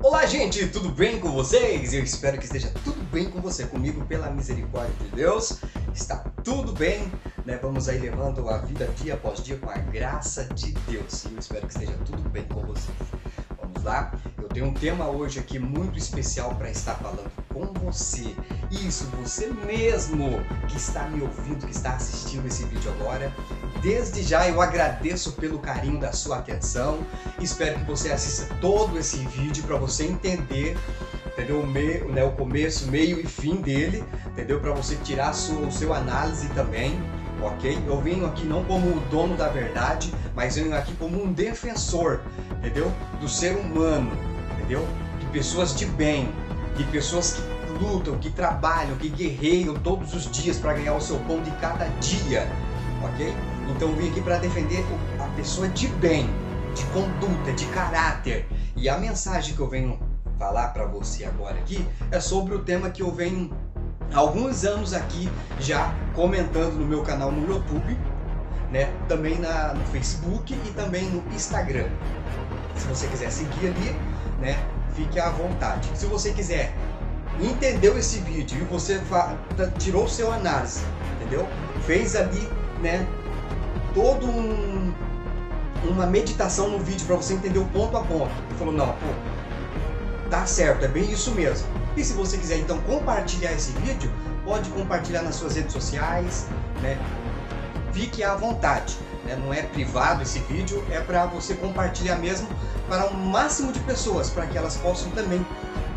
Olá gente, tudo bem com vocês? Eu espero que esteja tudo bem com você, comigo pela misericórdia de Deus. Está tudo bem, né? Vamos aí levando a vida dia após dia com a graça de Deus. E eu espero que esteja tudo bem com vocês. Vamos lá? Eu tenho um tema hoje aqui muito especial para estar falando com você. Isso, você mesmo que está me ouvindo, que está assistindo esse vídeo agora. Desde já eu agradeço pelo carinho da sua atenção. Espero que você assista todo esse vídeo para você entender, entendeu? O começo, meio e fim dele, entendeu? Para você tirar o seu análise também, ok? Eu venho aqui não como o dono da verdade, mas venho aqui como um defensor, entendeu? Do ser humano, entendeu? De pessoas de bem, de pessoas que lutam, que trabalham, que guerreiam todos os dias para ganhar o seu pão de cada dia, ok? Então eu vim aqui para defender a pessoa de bem, de conduta, de caráter. E a mensagem que eu venho falar para você agora aqui é sobre o tema que eu venho há alguns anos aqui já comentando no meu canal no YouTube, né? Também no Facebook e também no Instagram. Se você quiser seguir ali, né? Fique à vontade. Se você quiser entendeu esse vídeo e você tirou o seu análise, entendeu? Fez ali, né? Todo uma meditação no vídeo para você entender o ponto a ponto. E falou, não, pô, tá certo, é bem isso mesmo. E se você quiser então compartilhar esse vídeo, pode compartilhar nas suas redes sociais, né? Fique à vontade, né? Não é privado esse vídeo, é para você compartilhar mesmo para o máximo de pessoas, para que elas possam também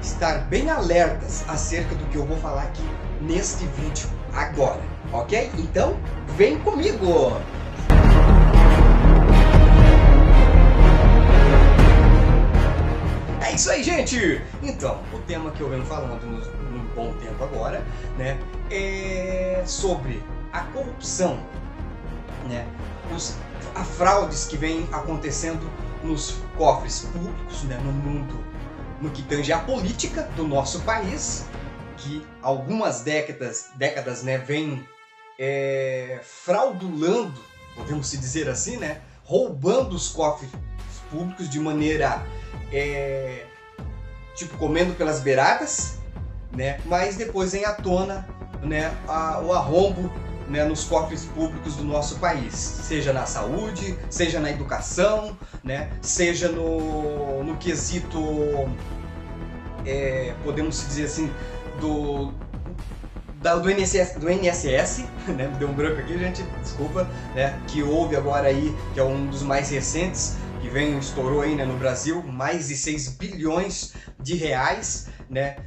estar bem alertas acerca do que eu vou falar aqui neste vídeo agora, ok? Então, vem comigo! É isso aí, gente! Então, o tema que eu venho falando num bom tempo agora, né, é sobre a corrupção, né, a fraudes que vem acontecendo nos cofres públicos, né, no mundo, no que tange a política do nosso país, que algumas décadas, né, vem fraudulando, podemos se dizer assim, né, roubando os cofres públicos de maneira tipo comendo pelas beiradas, né? Mas depois vem à tona, né, o arrombo, né, nos cofres públicos do nosso país, seja na saúde, seja na educação, né, seja no quesito, podemos dizer assim, do INSS, né, deu um branco aqui, gente, desculpa, né, que houve agora aí, que é um dos mais recentes, que estourou aí, né, no Brasil, mais de 6 bilhões de reais, né,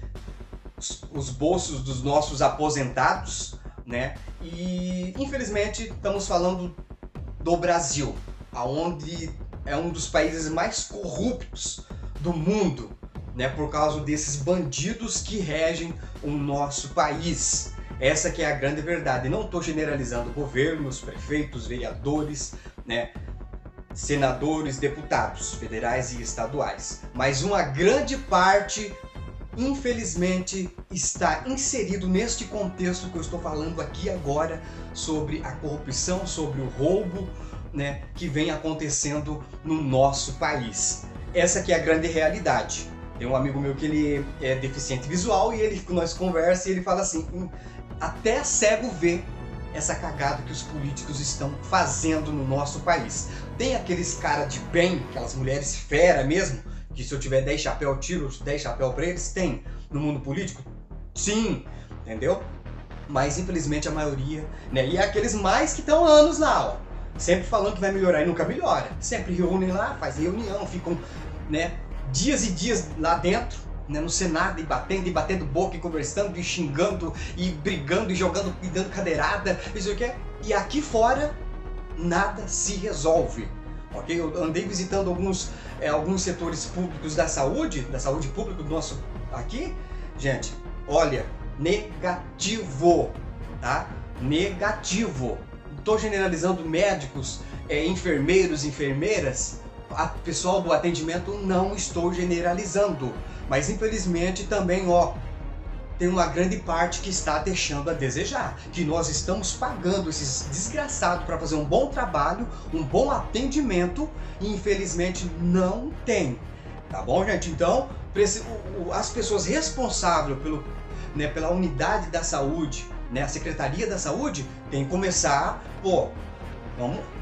os bolsos dos nossos aposentados, né, e infelizmente estamos falando do Brasil, aonde é um dos países mais corruptos do mundo, né, por causa desses bandidos que regem o nosso país. Essa que é a grande verdade. Não estou generalizando governos, prefeitos, vereadores, né, senadores, deputados federais e estaduais, mas uma grande parte, infelizmente, está inserido neste contexto que eu estou falando aqui agora, sobre a corrupção, sobre o roubo, né, que vem acontecendo no nosso país. Essa que é a grande realidade. Tem um amigo meu que ele é deficiente visual e nós conversamos e ele fala assim, até cego vê essa cagada que os políticos estão fazendo no nosso país. Tem aqueles caras de bem, aquelas mulheres fera mesmo, que se eu tiver 10 chapéus, eu tiro 10 chapéus para eles. Tem no mundo político? Sim, entendeu? Mas infelizmente a maioria, né? E é aqueles mais que estão anos lá, ó, sempre falando que vai melhorar e nunca melhora. Sempre reúnem lá, faz reunião, ficam, né, dias e dias lá dentro, né, no Senado, e batendo boca, e conversando, e xingando, e brigando, e jogando, e dando cadeirada, isso aqui. E aqui fora, nada se resolve, ok? Eu andei visitando alguns setores públicos da saúde pública do nosso aqui, gente, olha, negativo, tá? Negativo. Estou generalizando médicos, enfermeiros, enfermeiras, pessoal do atendimento, não estou generalizando, mas infelizmente também, ó, tem uma grande parte que está deixando a desejar, que nós estamos pagando esses desgraçados para fazer um bom trabalho, um bom atendimento, e infelizmente não tem Tá bom, gente? Então, as pessoas responsáveis pela unidade da saúde, né, a Secretaria da Saúde, tem que começar, pô,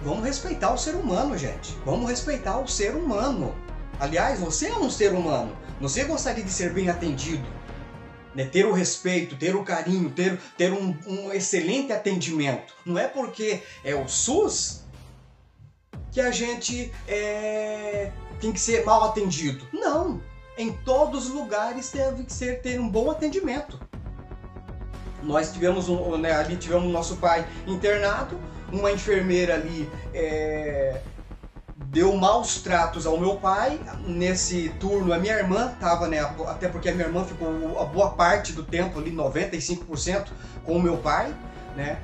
vamos respeitar o ser humano, gente. Vamos respeitar o ser humano. Aliás, você é um ser humano. Você gostaria de ser bem atendido, né? Ter o respeito, ter o carinho, ter um excelente atendimento. Não é porque é o SUS que a gente tem que ser mal atendido. Não! Em todos os lugares deve ter um bom atendimento. Nós tivemos ali tivemos nosso pai internado, uma enfermeira ali deu maus tratos ao meu pai. Nesse turno a minha irmã estava, né, até porque a minha irmã ficou a boa parte do tempo ali, 95%, com o meu pai, né,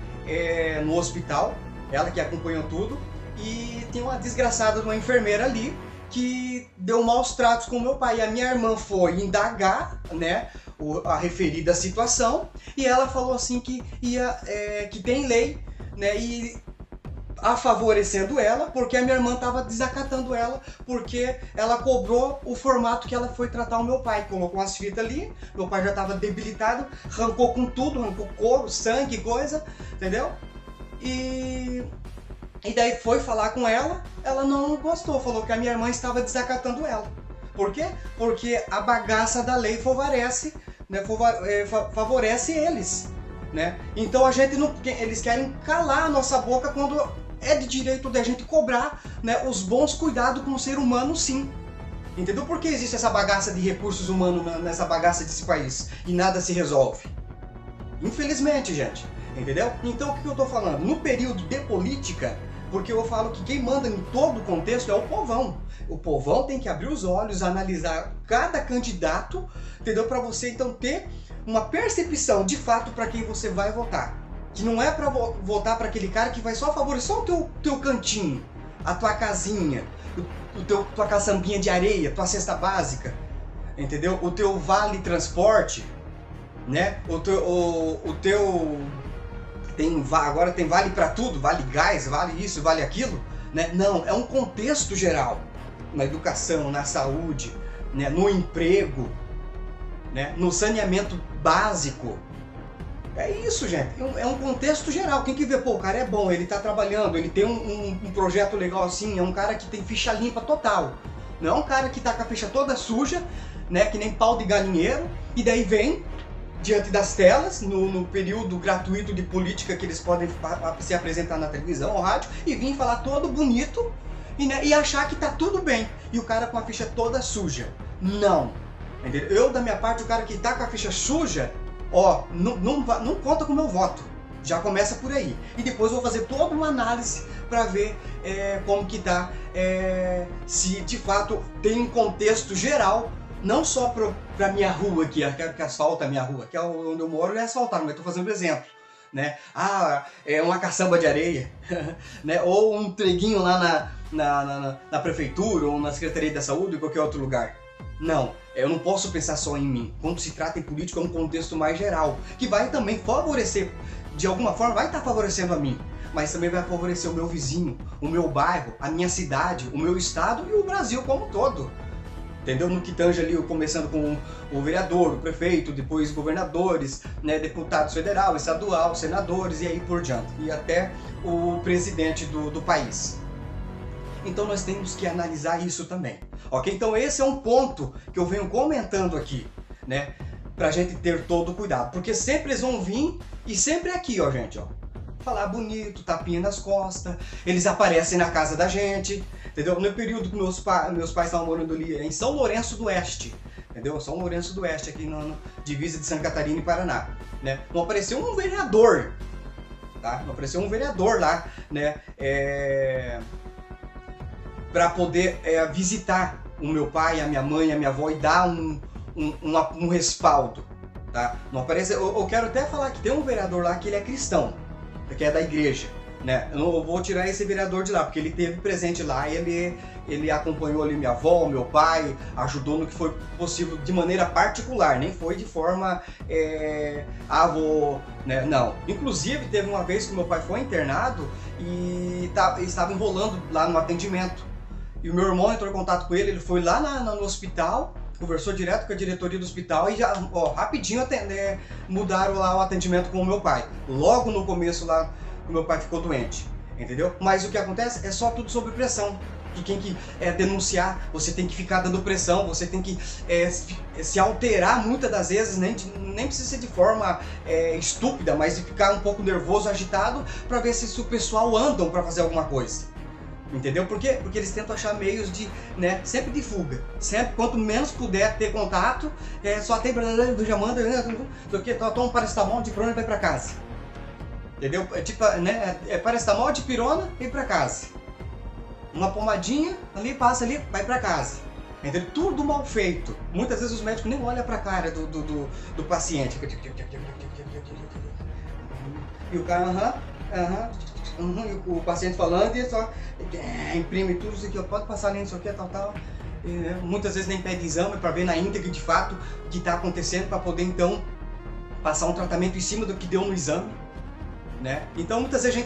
no hospital, ela que acompanhou tudo. E tem uma desgraçada de uma enfermeira ali que deu maus tratos com o meu pai. E a minha irmã foi indagar, né, a referida situação, e ela falou assim que tem lei, né, e favorecendo ela, porque a minha irmã estava desacatando ela, porque ela cobrou o formato que ela foi tratar o meu pai. Colocou umas fitas ali, meu pai já estava debilitado, arrancou com tudo, arrancou couro, sangue, coisa, entendeu? E daí foi falar com ela, ela não gostou, falou que a minha irmã estava desacatando ela. Por quê? Porque a bagaça da lei favorece, né, favorece eles, né? Então eles querem calar a nossa boca quando é de direito da gente cobrar, né, os bons cuidados com o ser humano, sim. Entendeu? Por que existe essa bagaça de recursos humanos nessa bagaça desse país e nada se resolve? Infelizmente, gente. Entendeu? Então o que eu tô falando? No período de política, porque eu falo que quem manda em todo o contexto é o povão. O povão tem que abrir os olhos, analisar cada candidato, entendeu? Para você então ter uma percepção de fato para quem você vai votar. Que não é para votar para aquele cara que vai só favorecer o teu cantinho, a tua casinha, tua caçambinha de areia, tua cesta básica, entendeu? O teu vale transporte, né? Agora tem vale para tudo, vale gás, vale isso, vale aquilo, né? Não, é um contexto geral, na educação, na saúde, né? No emprego, né? No saneamento básico. É isso, gente, é um contexto geral. Quem que vê, pô, o cara é bom, ele tá trabalhando, ele tem um projeto legal assim, é um cara que tem ficha limpa total. Não é um cara que tá com a ficha toda suja, né, que nem pau de galinheiro, e daí vem diante das telas, no período gratuito de política que eles podem se apresentar na televisão ou rádio, e vir falar todo bonito e achar que tá tudo bem. E o cara com a ficha toda suja. Não. Entendeu? Eu, da minha parte, o cara que tá com a ficha suja, ó, não conta com o meu voto. Já começa por aí. E depois eu vou fazer toda uma análise para ver como que tá, se de fato tem um contexto geral, não só para minha rua aqui, que asfalta a minha rua, que é onde eu moro, é asfaltado, mas estou fazendo um exemplo, né? É uma caçamba de areia, né? Ou um treguinho lá na prefeitura, ou na Secretaria da Saúde, ou qualquer outro lugar. Não, eu não posso pensar só em mim. Quando se trata em política, é um contexto mais geral, que vai também favorecer, de alguma forma vai estar favorecendo a mim, mas também vai favorecer o meu vizinho, o meu bairro, a minha cidade, o meu estado e o Brasil como um todo. Entendeu? No que tange ali, começando com o vereador, o prefeito, depois governadores, né, deputados federal, estadual, senadores e aí por diante. E até o presidente do país. Então nós temos que analisar isso também. Ok? Então esse é um ponto que eu venho comentando aqui, né? Pra gente ter todo o cuidado. Porque sempre eles vão vir e sempre aqui, ó, gente, ó. Falar bonito, tapinha nas costas, eles aparecem na casa da gente, entendeu? No período que meus pais estavam morando ali em São Lourenço do Oeste, entendeu? São Lourenço do Oeste, aqui na divisa de Santa Catarina e Paraná, né? Não apareceu um vereador, tá? Não apareceu um vereador lá, né? Para poder visitar o meu pai, a minha mãe, a minha avó e dar um respaldo, tá? Não aparece. Eu quero até falar que tem um vereador lá que ele é cristão, que é da igreja, né? Eu não vou tirar esse vereador de lá, porque ele esteve presente lá, ele acompanhou ali minha avó, meu pai, ajudou no que foi possível de maneira particular, nem foi de forma, né? Não. Inclusive, teve uma vez que meu pai foi internado e estava enrolando lá no atendimento. E o meu irmão entrou em contato com ele, ele foi lá no hospital, conversou direto com a diretoria do hospital e já, rapidinho mudaram lá o atendimento com o meu pai. Logo no começo lá, o meu pai ficou doente, entendeu? Mas o que acontece é só tudo sob pressão. Que quem que denunciar, você tem que ficar dando pressão, você tem que se alterar muitas das vezes, nem precisa ser de forma estúpida, mas de ficar um pouco nervoso, agitado, para ver se o pessoal andam para fazer alguma coisa. Entendeu? Por quê? Porque eles tentam achar meios de, sempre de fuga. Sempre, quanto menos puder ter contato, só tem já manda, toma um paracetamol de pirona e vai para casa. Entendeu? É tipo, paracetamol de pirona e para casa. Uma pomadinha, ali, passa ali, vai pra casa. Entendeu? Tudo mal feito. Muitas vezes os médicos nem olham pra cara do paciente. E o cara, e o paciente falando e só imprime tudo isso aqui, pode passar ali, isso aqui, tal. E, muitas vezes nem pede exame para ver na íntegra de fato o que está acontecendo, para poder então passar um tratamento em cima do que deu no exame. Então muitas vezes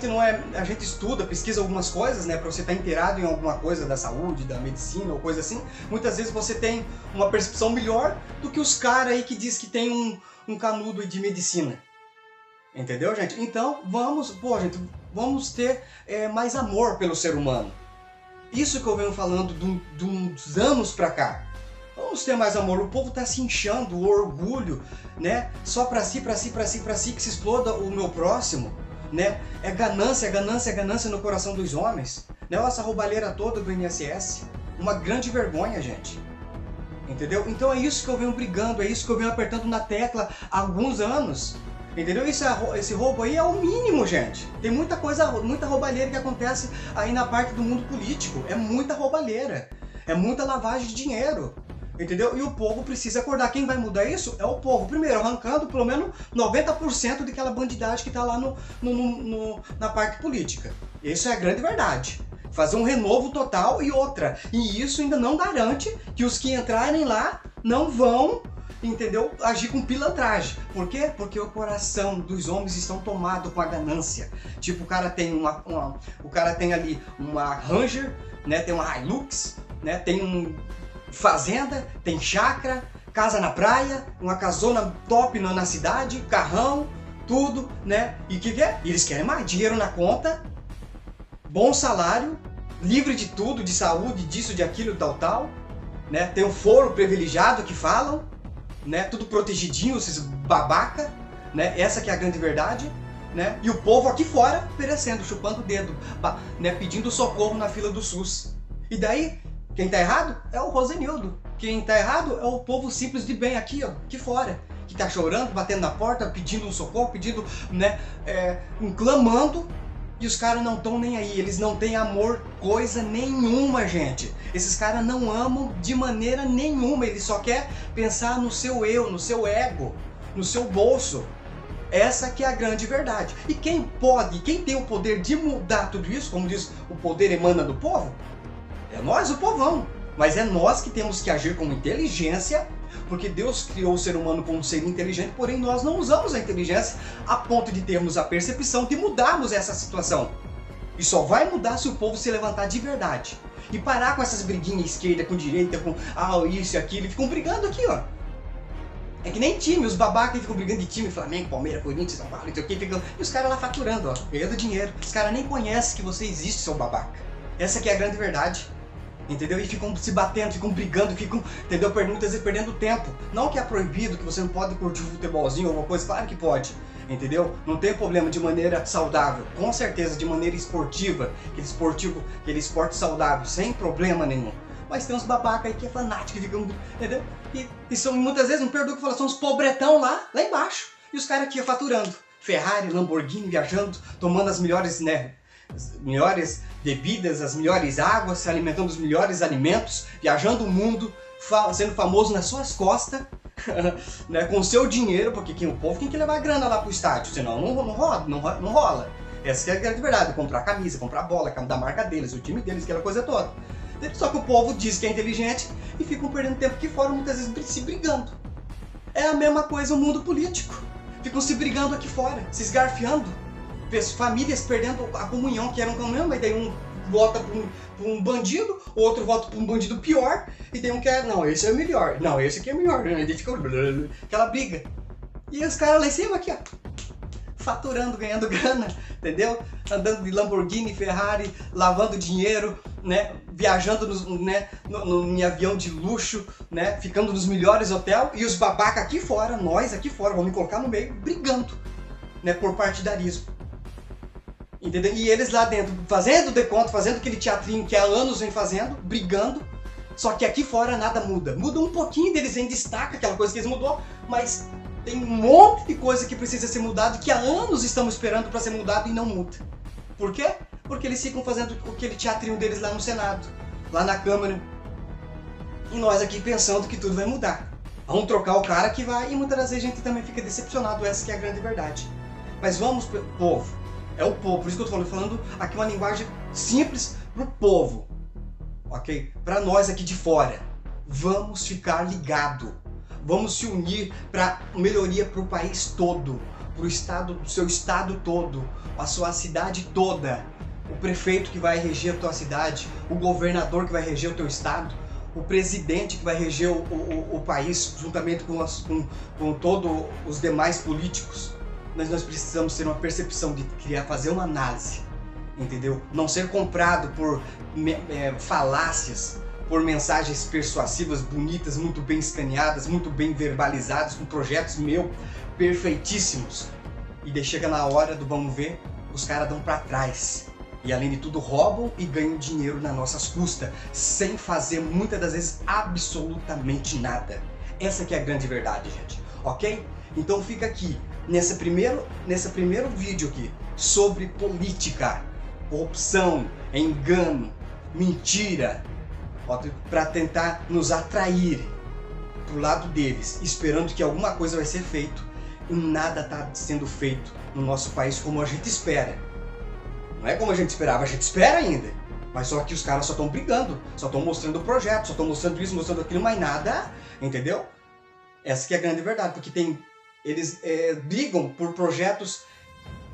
a gente estuda, pesquisa algumas coisas, para você estar inteirado em alguma coisa da saúde, da medicina ou coisa assim. Muitas vezes você tem uma percepção melhor do que os caras aí que diz que tem um canudo de medicina. Entendeu, gente? Então vamos ter mais amor pelo ser humano. Isso que eu venho falando de uns anos pra cá. Vamos ter mais amor. O povo tá se inchando, o orgulho, só pra si, que se exploda o meu próximo. É ganância no coração dos homens. Essa roubalheira toda do INSS. Uma grande vergonha, gente. Entendeu? Então é isso que eu venho brigando, é isso que eu venho apertando na tecla há alguns anos. Entendeu? Esse roubo aí é o mínimo, gente. Tem muita roubalheira que acontece aí na parte do mundo político. É muita roubalheira. É muita lavagem de dinheiro. Entendeu? E o povo precisa acordar. Quem vai mudar isso é o povo. Primeiro, arrancando pelo menos 90% daquela bandidagem que está lá na parte política. Isso é a grande verdade. Fazer um renovo total e outra. E isso ainda não garante que os que entrarem lá não vão, entendeu, agir com pilantragem. Por quê? Porque o coração dos homens estão tomado com a ganância. Tipo, o cara tem o cara tem ali uma Ranger, tem uma Hilux, tem um fazenda, tem chácara, casa na praia, uma casona top na cidade, carrão, tudo, E o que é? Eles querem mais dinheiro na conta, bom salário, livre de tudo, de saúde, disso, de aquilo, tal, Tem um foro privilegiado que falam, Tudo protegidinho, esses babaca, Essa que é a grande verdade, E o povo aqui fora perecendo, chupando o dedo, pedindo socorro na fila do SUS. E daí, quem tá errado é o Rosenildo. Quem tá errado é o povo simples de bem aqui, aqui fora. Que tá chorando, batendo na porta, pedindo um socorro, pedindo, clamando. E os caras não estão nem aí. Eles não têm amor coisa nenhuma, gente. Esses caras não amam de maneira nenhuma. Eles só querem pensar no seu eu, no seu ego, no seu bolso. Essa que é a grande verdade. E quem tem o poder de mudar tudo isso, como diz, o poder emana do povo, é nós, o povão. Mas é nós que temos que agir com inteligência, porque Deus criou o ser humano como um ser inteligente, porém nós não usamos a inteligência a ponto de termos a percepção de mudarmos essa situação. E só vai mudar se o povo se levantar de verdade. E parar com essas briguinhas esquerda com direita, com isso e aquilo, e ficam brigando aqui, É que nem time, os babacas ficam brigando de time, Flamengo, Palmeiras, Corinthians, São Paulo, e os caras lá faturando, ganhando dinheiro. Os caras nem conhecem que você existe, seu babaca. Essa que é a grande verdade. Entendeu? E ficam se batendo, ficam brigando, entendeu? Muitas vezes perdendo tempo. Não que é proibido, que você não pode curtir um futebolzinho ou alguma coisa, claro que pode. Entendeu? Não tem problema de maneira saudável, com certeza de maneira esportiva, aquele esporte saudável, sem problema nenhum. Mas tem uns babaca aí que é fanático, que ficam, entendeu? E são, muitas vezes, não perdoa que falar, são uns pobretão lá embaixo. E os caras aqui faturando. Ferrari, Lamborghini, viajando, tomando as melhores, as melhores bebidas, as melhores águas, se alimentando dos melhores alimentos, viajando o mundo, sendo famoso nas suas costas, com o seu dinheiro, porque o povo tem que levar grana lá pro estádio, senão não rola. Essa é a grande verdade, comprar camisa, comprar bola, da marca deles, o time deles, aquela coisa toda. Só que o povo diz que é inteligente e ficam perdendo tempo aqui fora, muitas vezes se brigando. É a mesma coisa o mundo político. Ficam se brigando aqui fora, se esgarfiando. Famílias perdendo a comunhão, que era um caminhão, mas daí um vota pra um bandido, o outro vota pra um bandido pior, e tem um que é, não, esse é o melhor, não, esse aqui é o melhor, né? Ele fica aquela briga. E os caras lá em cima aqui, ó, faturando, ganhando grana, entendeu? Andando de Lamborghini, Ferrari, lavando dinheiro, né? Viajando em avião de luxo, né? Ficando nos melhores hotéis, e os babacas aqui fora, nós aqui fora, vamos me colocar no meio, brigando, né? Por partidarismo. Entendeu? E eles lá dentro, fazendo deconto, fazendo aquele teatrinho que há anos vem fazendo, brigando, só que aqui fora nada muda. Muda um pouquinho, deles em destaca aquela coisa que eles mudou, mas tem um monte de coisa que precisa ser mudado, que há anos estamos esperando para ser mudado e não muda. Por quê? Porque eles ficam fazendo aquele teatrinho deles lá no Senado, lá na Câmara. E nós aqui pensando que tudo vai mudar. Vamos trocar o cara que vai, e muitas das vezes a gente também fica decepcionado, essa que é a grande verdade. Mas vamos, povo, é o povo, por isso que eu estou falando aqui uma linguagem simples pro povo, ok? Para nós aqui de fora, vamos ficar ligado. Vamos se unir para melhoria para o país todo, para o estado, do seu estado todo, a sua cidade toda, o prefeito que vai reger a tua cidade, o governador que vai reger o teu estado, o presidente que vai reger o país, juntamente com todos os demais políticos. Mas nós precisamos ter uma percepção de fazer uma análise, entendeu? Não ser comprado por falácias, por mensagens persuasivas, bonitas, muito bem escaneadas, muito bem verbalizadas, com projetos perfeitíssimos. E daí chega na hora do vamos ver, os caras dão pra trás. E além de tudo roubam e ganham dinheiro nas nossas custas, sem fazer muitas das vezes absolutamente nada. Essa que é a grande verdade, gente. Ok? Então fica aqui, nesse primeiro vídeo aqui, sobre política, corrupção, engano, mentira, para tentar nos atrair pro lado deles, esperando que alguma coisa vai ser feito, e nada está sendo feito no nosso país como a gente espera. Não é como a gente esperava, a gente espera ainda, mas só que os caras só estão brigando, só estão mostrando o projeto, só estão mostrando isso, mostrando aquilo, mas nada, entendeu? Essa que é a grande verdade, porque eles brigam por projetos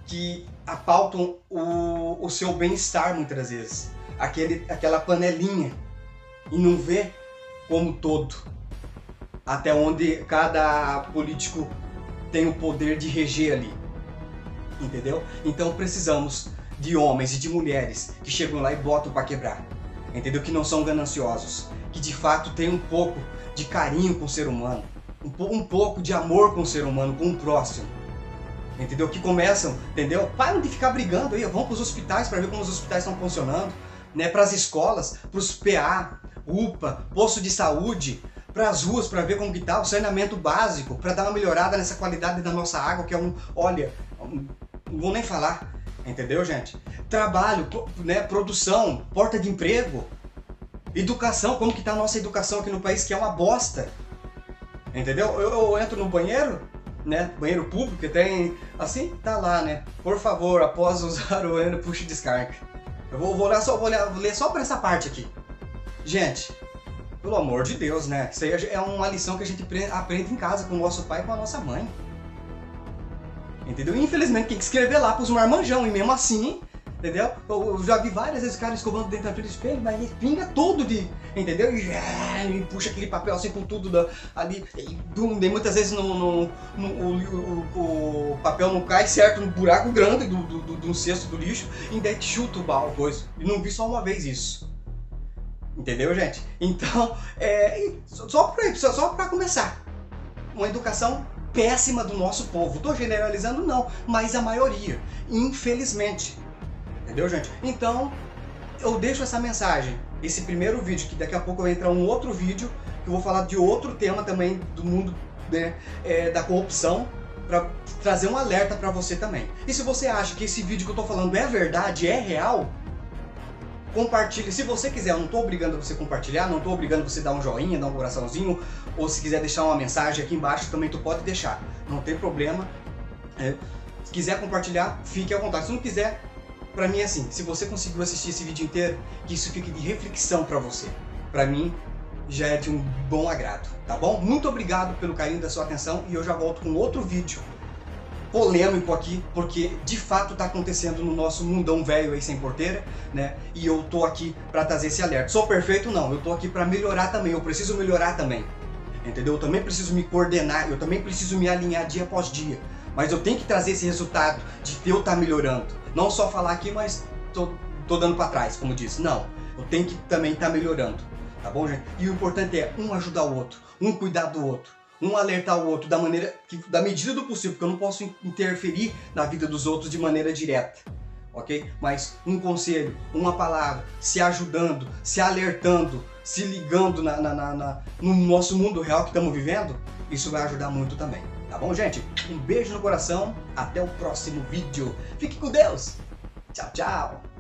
que apautam o seu bem-estar muitas das vezes, aquela panelinha, e não vê como todo, até onde cada político tem o poder de reger ali, entendeu? Então precisamos de homens e de mulheres que chegam lá e botam para quebrar, entendeu? Que não são gananciosos, que de fato têm um pouco de carinho com o ser humano, um pouco de amor com o ser humano, com o próximo, entendeu? Que começam, entendeu? Param de ficar brigando aí, vão para os hospitais para ver como os hospitais estão funcionando, né? Para as escolas, para os PA, UPA, posto de saúde, para as ruas para ver como que tá o saneamento básico, para dar uma melhorada nessa qualidade da nossa água, que é não vou nem falar, entendeu, gente? Trabalho, né? Produção, porta de emprego, educação, como que tá a nossa educação aqui no país, que é uma bosta, entendeu? Eu entro no banheiro, né? Banheiro público, que tem assim, tá lá, né? Por favor, após usar o banheiro, puxe descarga. Eu vou ler só para essa parte aqui. Gente, pelo amor de Deus, né? Isso aí é uma lição que a gente aprende em casa com o nosso pai e com a nossa mãe. Entendeu? Infelizmente tem que escrever lá pros marmanjão, e mesmo assim, entendeu? Eu já vi várias vezes o cara escovando dentro do espelho, mas ele pinga todo entendeu? E puxa aquele papel assim com tudo ali, e muitas vezes o papel não cai certo no buraco grande do cesto do lixo, e daí chuta o balde, coisa. E não vi só uma vez isso. Entendeu, gente? Então, só para começar, uma educação péssima do nosso povo. Tô generalizando não, mas a maioria, infelizmente. Entendeu, gente? Então, eu deixo essa mensagem, esse primeiro vídeo, que daqui a pouco vai entrar um outro vídeo, que eu vou falar de outro tema também do mundo, né, da corrupção, para trazer um alerta para você também. E se você acha que esse vídeo que eu tô falando é verdade, é real, compartilhe. Se você quiser, eu não estou obrigando você a compartilhar, não estou obrigando você a dar um joinha, dar um coraçãozinho, ou se quiser deixar uma mensagem aqui embaixo, também tu pode deixar, não tem problema. Se quiser compartilhar, fique à vontade. Se não quiser, pra mim é assim, se você conseguiu assistir esse vídeo inteiro, que isso fique de reflexão pra você. Pra mim, já é de um bom agrado, tá bom? Muito obrigado pelo carinho da sua atenção, e eu já volto com outro vídeo polêmico aqui, porque de fato tá acontecendo no nosso mundão velho aí sem porteira, né? E eu tô aqui para trazer esse alerta. Sou perfeito? Não, eu tô aqui para melhorar também, eu preciso melhorar também. Entendeu? Eu também preciso me coordenar, eu também preciso me alinhar dia após dia. Mas eu tenho que trazer esse resultado de eu estar melhorando. Não só falar aqui, mas tô dando para trás, como disse. Não, eu tenho que também estar melhorando. Tá bom, gente? E o importante é um ajudar o outro, um cuidar do outro, um alertar o outro da medida do possível, porque eu não posso interferir na vida dos outros de maneira direta. Ok? Mas um conselho, uma palavra, se ajudando, se alertando, se ligando no nosso mundo real que estamos vivendo, isso vai ajudar muito também. Tá bom, gente? Um beijo no coração, até o próximo vídeo. Fique com Deus! Tchau, tchau!